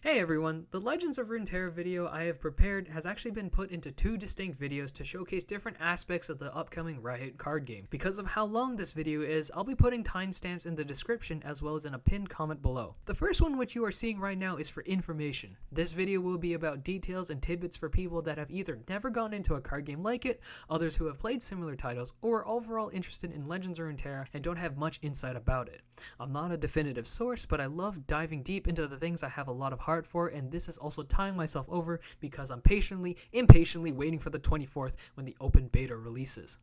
Hey everyone, the Legends of Runeterra video I have prepared has actually been put into two distinct videos to showcase different aspects of the upcoming Riot card game. Because of how long this video is, I'll be putting timestamps in the description as well as in a pinned comment below. The first one which you are seeing right now is for information. This video will be about details and tidbits for people that have either never gone into a card game like it, others who have played similar titles, or are overall interested in Legends of Runeterra and don't have much insight about it. I'm not a definitive source, but I love diving deep into the things I have a lot of heart for, and this is also tying myself over because I'm impatiently waiting for the 24th when the open beta releases.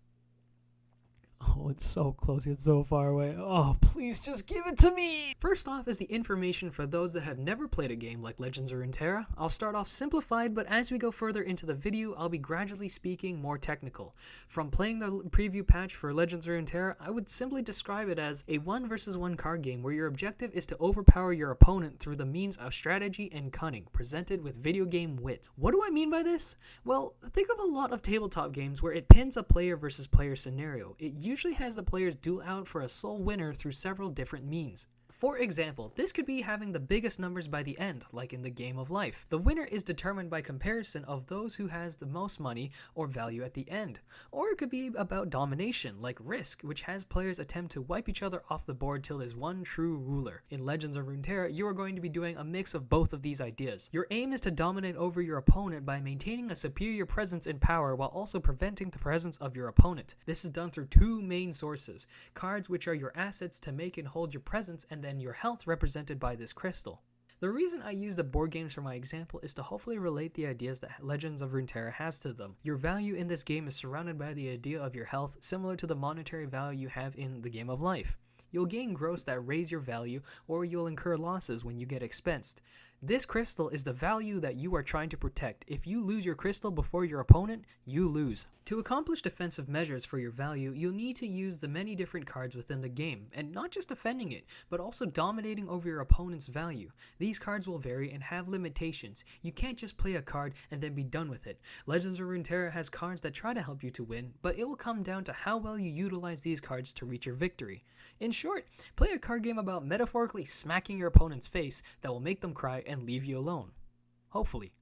Oh, it's so close yet so far away. Oh, please just give it to me! First off is the information for those that have never played a game like Legends of Runeterra. I'll start off simplified, but as we go further into the video, I'll be gradually speaking more technical. From playing the preview patch for Legends of Runeterra, I would simply describe it as a 1 versus 1 card game where your objective is to overpower your opponent through the means of strategy and cunning, presented with video game wit. What do I mean by this? Well, think of a lot of tabletop games where it pins a player versus player scenario. It usually has the players duel out for a sole winner through several different means. For example, this could be having the biggest numbers by the end, like in the game of life. The winner is determined by comparison of those who has the most money or value at the end. Or it could be about domination, like Risk, which has players attempt to wipe each other off the board till there's one true ruler. In Legends of Runeterra, you are going to be doing a mix of both of these ideas. Your aim is to dominate over your opponent by maintaining a superior presence in power while also preventing the presence of your opponent. This is done through two main sources: cards, which are your assets to make and hold your presence, and then your health, represented by this crystal. The reason I use the board games for my example is to hopefully relate the ideas that Legends of Runeterra has to them. Your value in this game is surrounded by the idea of your health, similar to the monetary value you have in the game of life. You'll gain growths that raise your value, or you'll incur losses when you get expensed. This crystal is the value that you are trying to protect. If you lose your crystal before your opponent, you lose. To accomplish defensive measures for your value, you'll need to use the many different cards within the game, and not just defending it, but also dominating over your opponent's value. These cards will vary and have limitations. You can't just play a card and then be done with it. Legends of Runeterra has cards that try to help you to win, but it will come down to how well you utilize these cards to reach your victory. In short, play a card game about metaphorically smacking your opponent's face that will make them cry and leave you alone. Hopefully.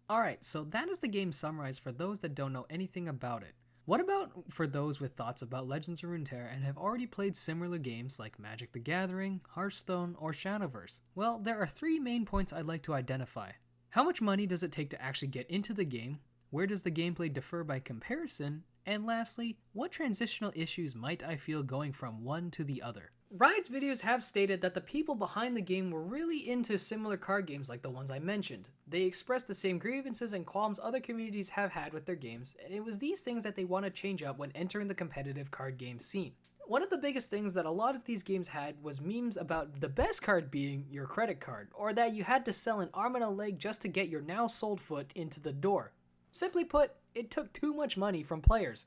Alright, so that is the game summarized for those that don't know anything about it. What about for those with thoughts about Legends of Runeterra and have already played similar games like Magic the Gathering, Hearthstone, or Shadowverse? Well, there are three main points I'd like to identify. How much money does it take to actually get into the game? Where does the gameplay differ by comparison? And lastly, what transitional issues might I feel going from one to the other? Riot's videos have stated that the people behind the game were really into similar card games like the ones I mentioned. They expressed the same grievances and qualms other communities have had with their games, and it was these things that they want to change up when entering the competitive card game scene. One of the biggest things that a lot of these games had was memes about the best card being your credit card, or that you had to sell an arm and a leg just to get your now sold foot into the door. Simply put, it took too much money from players.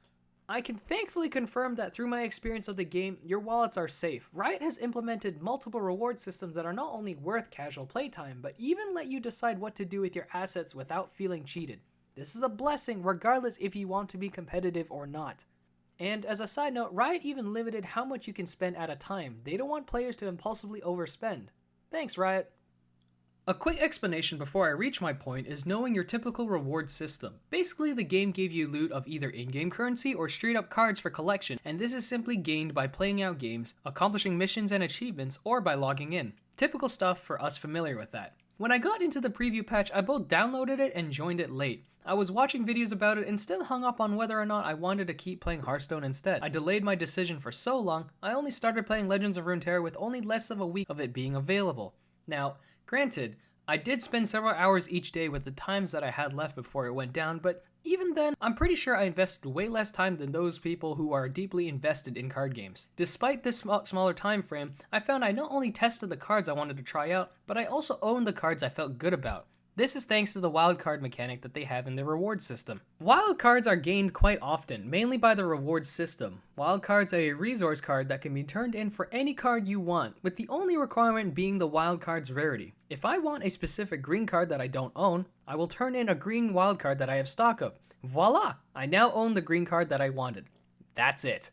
I can thankfully confirm that through my experience of the game, your wallets are safe. Riot has implemented multiple reward systems that are not only worth casual playtime, but even let you decide what to do with your assets without feeling cheated. This is a blessing regardless if you want to be competitive or not. And as a side note, Riot even limited how much you can spend at a time. They don't want players to impulsively overspend. Thanks, Riot. A quick explanation before I reach my point is knowing your typical reward system. Basically, the game gave you loot of either in-game currency or straight up cards for collection, and this is simply gained by playing out games, accomplishing missions and achievements, or by logging in. Typical stuff for us familiar with that. When I got into the preview patch, I both downloaded it and joined it late. I was watching videos about it and still hung up on whether or not I wanted to keep playing Hearthstone instead. I delayed my decision for so long, I only started playing Legends of Runeterra with only less of a week of it being available. Now, granted, I did spend several hours each day with the times that I had left before it went down, but even then, I'm pretty sure I invested way less time than those people who are deeply invested in card games. Despite this smaller time frame, I found I not only tested the cards I wanted to try out, but I also owned the cards I felt good about. This is thanks to the wildcard mechanic that they have in their reward system. Wildcards are gained quite often, mainly by the reward system. Wildcards are a resource card that can be turned in for any card you want, with the only requirement being the wildcard's rarity. If I want a specific green card that I don't own, I will turn in a green wildcard that I have stock of. Voila! I now own the green card that I wanted. That's it.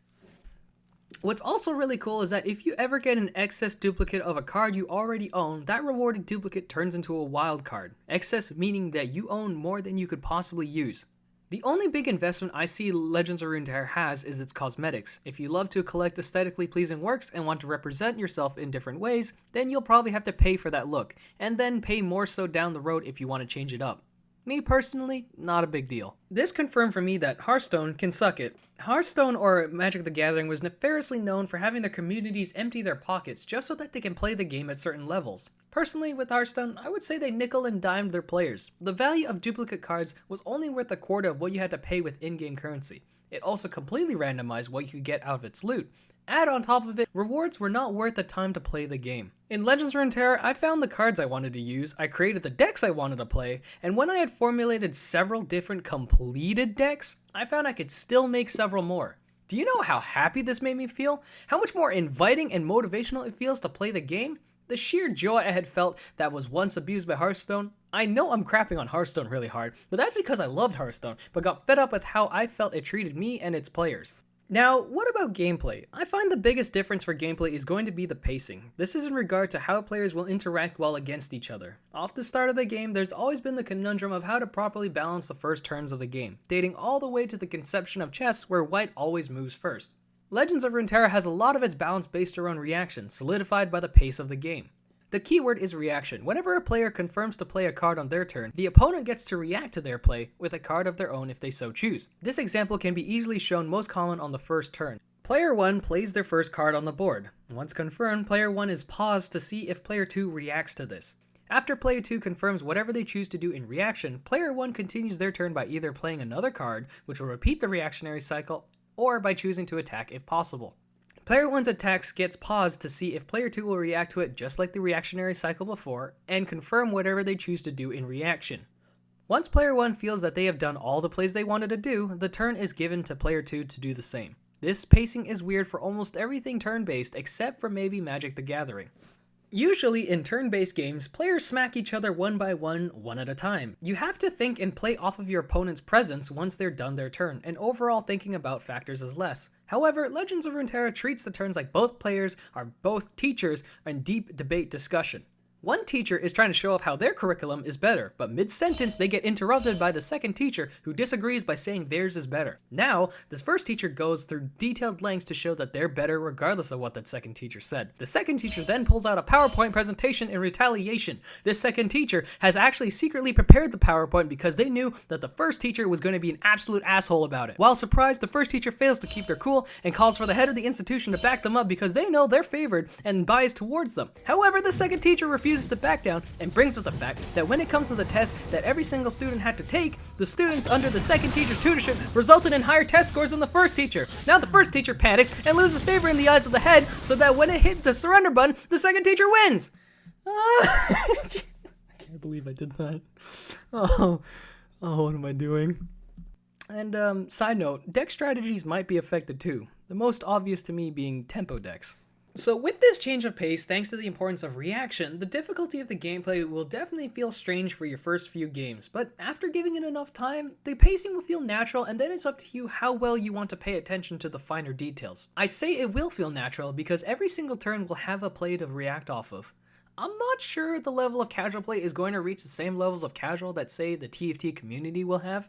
What's also really cool is that if you ever get an excess duplicate of a card you already own, that rewarded duplicate turns into a wild card. Excess meaning that you own more than you could possibly use. The only big investment I see Legends of Runeterra has is its cosmetics. If you love to collect aesthetically pleasing works and want to represent yourself in different ways, then you'll probably have to pay for that look, and then pay more so down the road if you want to change it up. Me personally, not a big deal. This confirmed for me that Hearthstone can suck it. Hearthstone, or Magic the Gathering, was nefariously known for having their communities empty their pockets just so that they can play the game at certain levels. Personally, with Hearthstone, I would say they nickel and dimed their players. The value of duplicate cards was only worth a quarter of what you had to pay with in-game currency. It also completely randomized what you could get out of its loot. Add on top of it, rewards were not worth the time to play the game. In Legends of Runeterra, I found the cards I wanted to use, I created the decks I wanted to play, and when I had formulated several different completed decks, I found I could still make several more. Do you know how happy this made me feel? How much more inviting and motivational it feels to play the game? The sheer joy I had felt that was once abused by Hearthstone. I know I'm crapping on Hearthstone really hard, but that's because I loved Hearthstone, but got fed up with how I felt it treated me and its players. Now, what about gameplay? I find the biggest difference for gameplay is going to be the pacing. This is in regard to how players will interact well against each other. Off the start of the game, there's always been the conundrum of how to properly balance the first turns of the game, dating all the way to the conception of chess where white always moves first. Legends of Runeterra has a lot of its balance based around reaction, solidified by the pace of the game. The keyword is reaction. Whenever a player confirms to play a card on their turn, the opponent gets to react to their play with a card of their own if they so choose. This example can be easily shown most common on the first turn. Player 1 plays their first card on the board. Once confirmed, player 1 is paused to see if player 2 reacts to this. After player 2 confirms whatever they choose to do in reaction, player 1 continues their turn by either playing another card, which will repeat the reactionary cycle, or by choosing to attack if possible. Player 1's attacks gets paused to see if player 2 will react to it just like the reactionary cycle before, and confirm whatever they choose to do in reaction. Once player 1 feels that they have done all the plays they wanted to do, the turn is given to player 2 to do the same. This pacing is weird for almost everything turn-based except for maybe Magic the Gathering. Usually in turn-based games, players smack each other one by one at a time. You have to think and play off of your opponent's presence once they're done their turn, and overall thinking about factors is less. However, Legends of Runeterra treats the turns like both players are both teachers in deep debate discussion. One teacher is trying to show off how their curriculum is better, but mid-sentence they get interrupted by the second teacher who disagrees by saying theirs is better. Now, this first teacher goes through detailed lengths to show that they're better regardless of what that second teacher said. The second teacher then pulls out a PowerPoint presentation in retaliation. This second teacher has actually secretly prepared the PowerPoint because they knew that the first teacher was going to be an absolute asshole about it. While surprised, the first teacher fails to keep their cool and calls for the head of the institution to back them up because they know they're favored and biased towards them. However, the second teacher refuses to back down and brings up the fact that when it comes to the test that every single student had to take, the students under the second teacher's tutorship resulted in higher test scores than the first teacher. Now the first teacher panics and loses favor in the eyes of the head so that when it hit the surrender button, the second teacher wins. I can't believe I did that. Oh, what am I doing? And side note, deck strategies might be affected too. The most obvious to me being tempo decks. So with this change of pace, thanks to the importance of reaction, the difficulty of the gameplay will definitely feel strange for your first few games, but after giving it enough time, the pacing will feel natural and then it's up to you how well you want to pay attention to the finer details. I say it will feel natural because every single turn will have a play to react off of. I'm not sure the level of casual play is going to reach the same levels of casual that say the TFT community will have.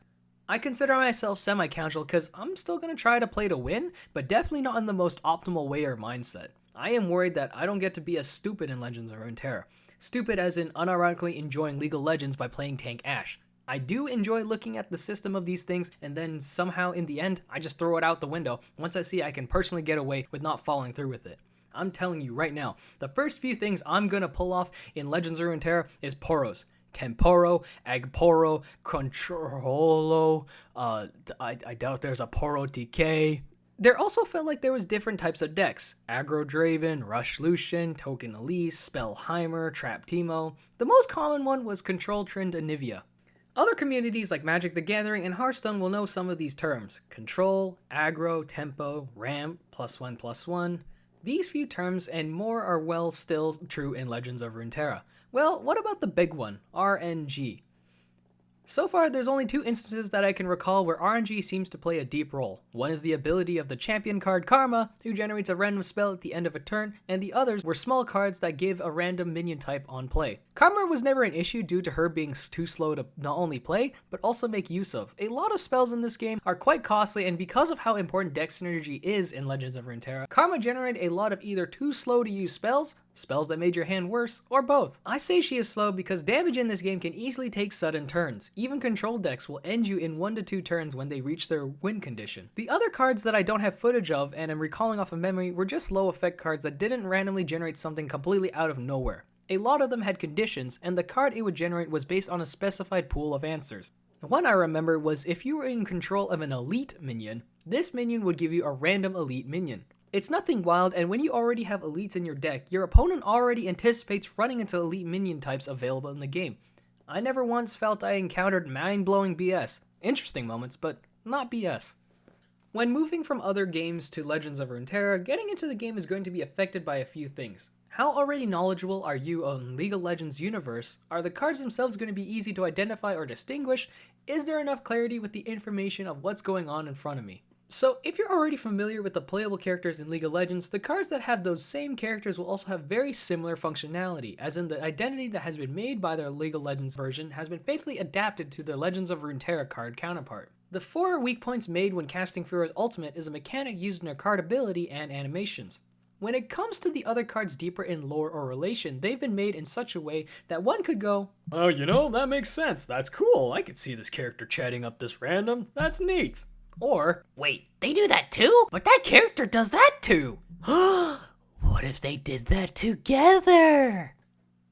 I consider myself semi-casual because I'm still going to try to play to win, but definitely not in the most optimal way or mindset. I am worried that I don't get to be as stupid in Legends of Runeterra. Stupid as in unironically enjoying League of Legends by playing Tank Ashe. I do enjoy looking at the system of these things, and then somehow in the end, I just throw it out the window once I see I can personally get away with not following through with it. I'm telling you right now, the first few things I'm gonna pull off in Legends of Runeterra is Poros. Temporo, Agporo, Controlo, I doubt there's a Poro TK. There also felt like there was different types of decks. Aggro Draven, Rush Lucian, Token Elise, Spellheimer, Trap Teemo. The most common one was Control Trend Anivia. Other communities like Magic the Gathering and Hearthstone will know some of these terms. Control, Aggro, Tempo, Ramp, +1/+1. These few terms and more are well still true in Legends of Runeterra. Well, what about the big one, RNG? So far, there's only 2 instances that I can recall where RNG seems to play a deep role. One is the ability of the champion card Karma, who generates a random spell at the end of a turn, and the others were small cards that give a random minion type on play. Karma was never an issue due to her being too slow to not only play, but also make use of. A lot of spells in this game are quite costly, and because of how important deck synergy is in Legends of Runeterra, Karma generated a lot of either too slow to use spells that made your hand worse, or both. I say she is slow because damage in this game can easily take sudden turns. Even control decks will end you in 1 to 2 turns when they reach their win condition. The other cards that I don't have footage of and am recalling off of memory were just low effect cards that didn't randomly generate something completely out of nowhere. A lot of them had conditions, and the card it would generate was based on a specified pool of answers. One I remember was if you were in control of an elite minion, this minion would give you a random elite minion. It's nothing wild, and when you already have elites in your deck, your opponent already anticipates running into elite minion types available in the game. I never once felt I encountered mind-blowing BS. Interesting moments, but not BS. When moving from other games to Legends of Runeterra, getting into the game is going to be affected by a few things. How already knowledgeable are you on League of Legends universe? Are the cards themselves going to be easy to identify or distinguish? Is there enough clarity with the information of what's going on in front of me? So if you're already familiar with the playable characters in League of Legends, the cards that have those same characters will also have very similar functionality, as in the identity that has been made by their League of Legends version has been faithfully adapted to the Legends of Runeterra card counterpart. The 4 weak points made when casting Fura's ultimate is a mechanic used in her card ability and animations. When it comes to the other cards deeper in lore or relation, they've been made in such a way that one could go, "Oh, that makes sense, that's cool, I could see this character chatting up this random, that's neat." Or, "Wait, they do that too? But that character does that too!" What if they did that together?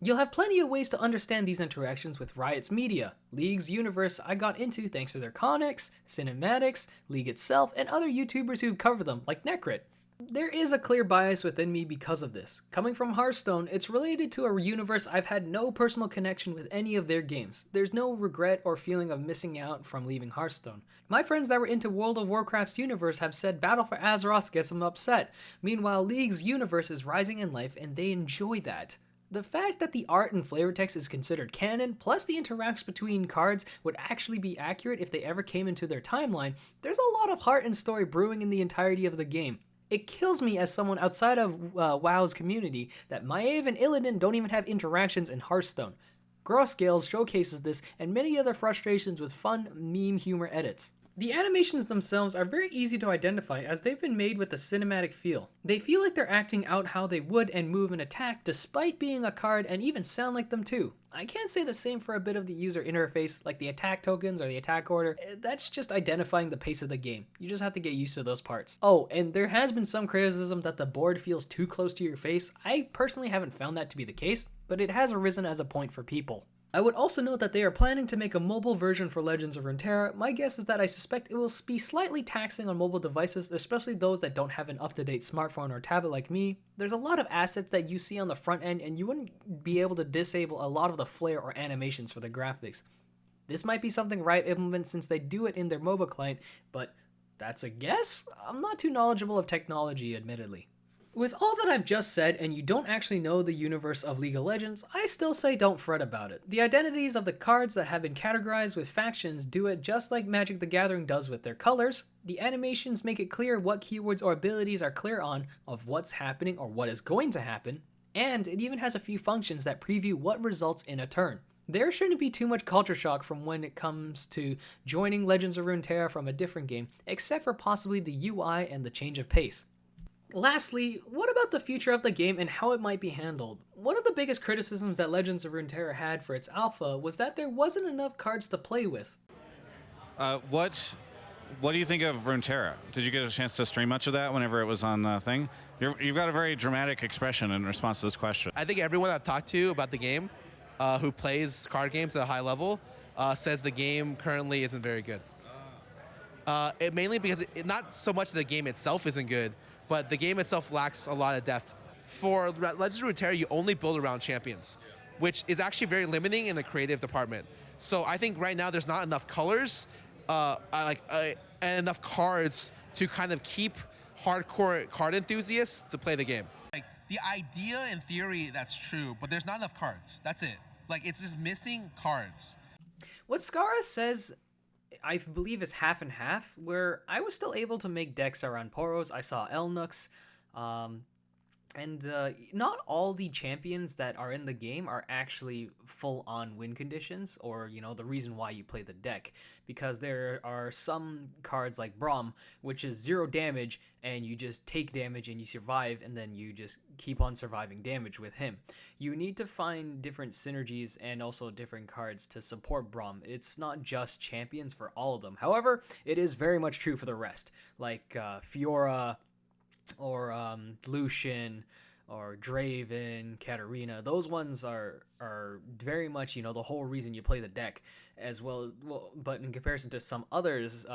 You'll have plenty of ways to understand these interactions with Riot's media. League's universe I got into thanks to their comics, cinematics, League itself, and other YouTubers who cover them, like Necrit. There is a clear bias within me because of this. Coming from Hearthstone, it's related to a universe I've had no personal connection with any of their games. There's no regret or feeling of missing out from leaving Hearthstone. My friends that were into World of Warcraft's universe have said Battle for Azeroth gets them upset. Meanwhile, League's universe is rising in life and they enjoy that. The fact that the art and flavor text is considered canon, plus the interactions between cards would actually be accurate if they ever came into their timeline, there's a lot of heart and story brewing in the entirety of the game. It kills me as someone outside of WoW's community that Maiev and Illidan don't even have interactions in Hearthstone. Grayscale showcases this and many other frustrations with fun meme humor edits. The animations themselves are very easy to identify as they've been made with a cinematic feel. They feel like they're acting out how they would and move and attack despite being a card and even sound like them too. I can't say the same for a bit of the user interface like the attack tokens or the attack order. That's just identifying the pace of the game. You just have to get used to those parts. Oh, and there has been some criticism that the board feels too close to your face. I personally haven't found that to be the case, but it has arisen as a point for people. I would also note that they are planning to make a mobile version for Legends of Runeterra. My guess is that I suspect it will be slightly taxing on mobile devices, especially those that don't have an up-to-date smartphone or tablet like me. There's a lot of assets that you see on the front end and you wouldn't be able to disable a lot of the flair or animations for the graphics. This might be something Riot implements since they do it in their mobile client, but that's a guess? I'm not too knowledgeable of technology, admittedly. With all that I've just said, and you don't actually know the universe of League of Legends, I still say don't fret about it. The identities of the cards that have been categorized with factions do it just like Magic the Gathering does with their colors. The animations make it clear what keywords or abilities are clear on of what's happening or what is going to happen, and it even has a few functions that preview what results in a turn. There shouldn't be too much culture shock from when it comes to joining Legends of Runeterra from a different game, except for possibly the UI and the change of pace. Lastly, what about the future of the game and how it might be handled? One of the biggest criticisms that Legends of Runeterra had for its alpha was that there wasn't enough cards to play with. What do you think of Runeterra? Did you get a chance to stream much of that whenever it was on the thing? You've got a very dramatic expression in response to this question. I think everyone I've talked to about the game who plays card games at a high level says the game currently isn't very good. Mainly because not so much the game itself isn't good, but the game itself lacks a lot of depth. For Legends of Runeterra, you only build around champions, which is actually very limiting in the creative department. So I think right now there's not enough colors and enough cards to kind of keep hardcore card enthusiasts to play the game. Like the idea in theory, that's true, but there's not enough cards. That's it. Like it's just missing cards. What Skara says, I believe, is half and half, where I was still able to make decks around Poros. I saw Elnuks, and not all the champions that are in the game are actually full-on win conditions, or, you know, the reason why you play the deck. Because there are some cards like Braum, which is 0 damage, and you just take damage and you survive, and then you just keep on surviving damage with him. You need to find different synergies and also different cards to support Braum. It's not just champions for all of them. However, it is very much true for the rest, like Fiora, or Lucian, or Draven, Katarina. Those ones are very much, you know, the whole reason you play the deck, as well. But in comparison to some others,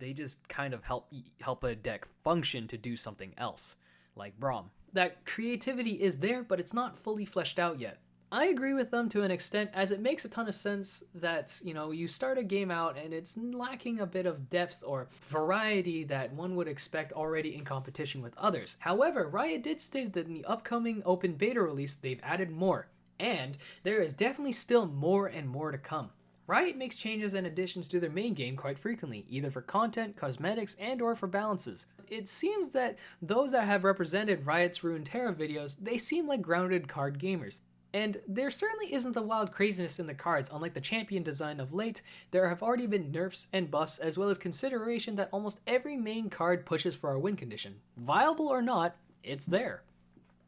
they just kind of help a deck function to do something else, like Braum. That creativity is there, but it's not fully fleshed out yet. I agree with them to an extent, as it makes a ton of sense that, you know, you start a game out and it's lacking a bit of depth or variety that one would expect already in competition with others. However, Riot did state that in the upcoming open beta release, they've added more, and there is definitely still more and more to come. Riot makes changes and additions to their main game quite frequently, either for content, cosmetics, and or for balances. It seems that those that have represented Riot's Runeterra videos, they seem like grounded card gamers. And there certainly isn't the wild craziness in the cards. Unlike the champion design of late, there have already been nerfs and buffs, as well as consideration that almost every main card pushes for a win condition. Viable or not, it's there.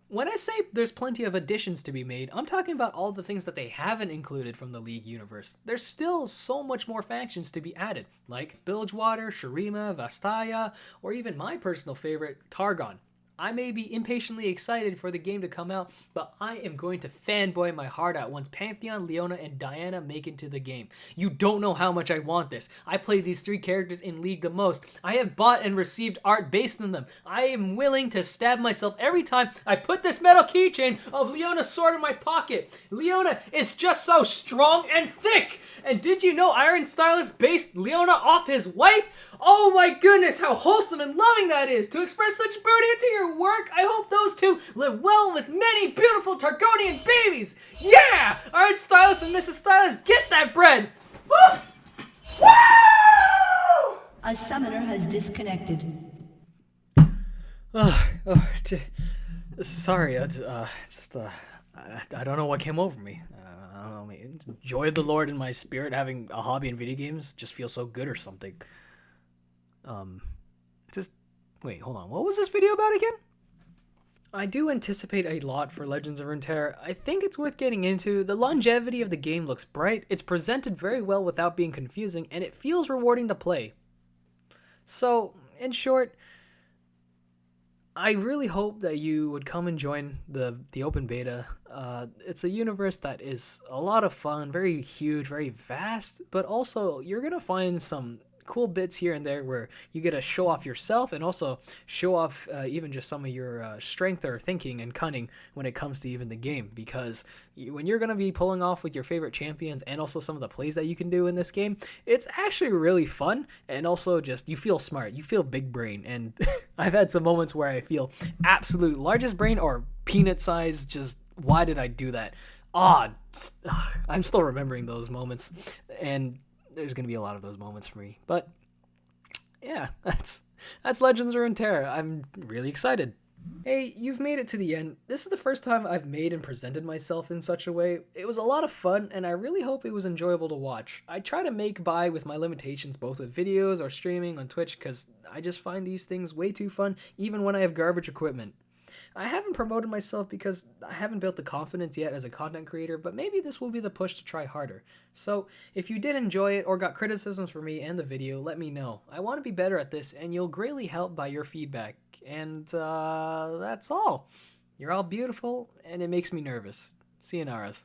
When I say there's plenty of additions to be made, I'm talking about all the things that they haven't included from the League universe. There's still so much more factions to be added, like Bilgewater, Shurima, Vastaya, or even my personal favorite, Targon. I may be impatiently excited for the game to come out, but I am going to fanboy my heart out once Pantheon, Leona, and Diana make it to the game. You don't know how much I want this. I play these 3 characters in League the most. I have bought and received art based on them. I am willing to stab myself every time I put this metal keychain of Leona's sword in my pocket. Leona is just so strong and thick. And did you know Iron Stylus based Leona off his wife? Oh my goodness, how wholesome and loving that is! To express such beauty into your work, I hope those two live well with many beautiful Targonian babies! Yeah! Iron Stylus and Mrs. Stylus, get that bread! Woo! Woo! A summoner has disconnected. Sorry, I don't know what came over me. I don't know, maybe joy of the Lord in my spirit, having a hobby in video games just feels so good or something. Wait, hold on. What was this video about again? I do anticipate a lot for Legends of Runeterra. I think it's worth getting into. The longevity of the game looks bright, it's presented very well without being confusing, and it feels rewarding to play. So, in short, I really hope that you would come and join the open beta. It's a universe that is a lot of fun, very huge, very vast, but also you're going to find some cool bits here and there where you get to show off yourself and also show off even just some of your strength or thinking and cunning when it comes to even the game, because when you're going to be pulling off with your favorite champions and also some of the plays that you can do in this game, it's actually really fun, and also just you feel smart, you feel big brain, and I've had some moments where I feel absolute largest brain or peanut size, just why did I do that? I'm still remembering those moments, and there's going to be a lot of those moments for me. But yeah, that's Legends of Runeterra. I'm really excited. Hey, you've made it to the end. This is the first time I've made and presented myself in such a way. It was a lot of fun, and I really hope it was enjoyable to watch. I try to make by with my limitations, both with videos or streaming on Twitch, because I just find these things way too fun, even when I have garbage equipment. I haven't promoted myself because I haven't built the confidence yet as a content creator, but maybe this will be the push to try harder. So if you did enjoy it or got criticisms for me and the video, let me know. I want to be better at this, and you'll greatly help by your feedback. And that's all. You're all beautiful, and it makes me nervous. See you, Naras.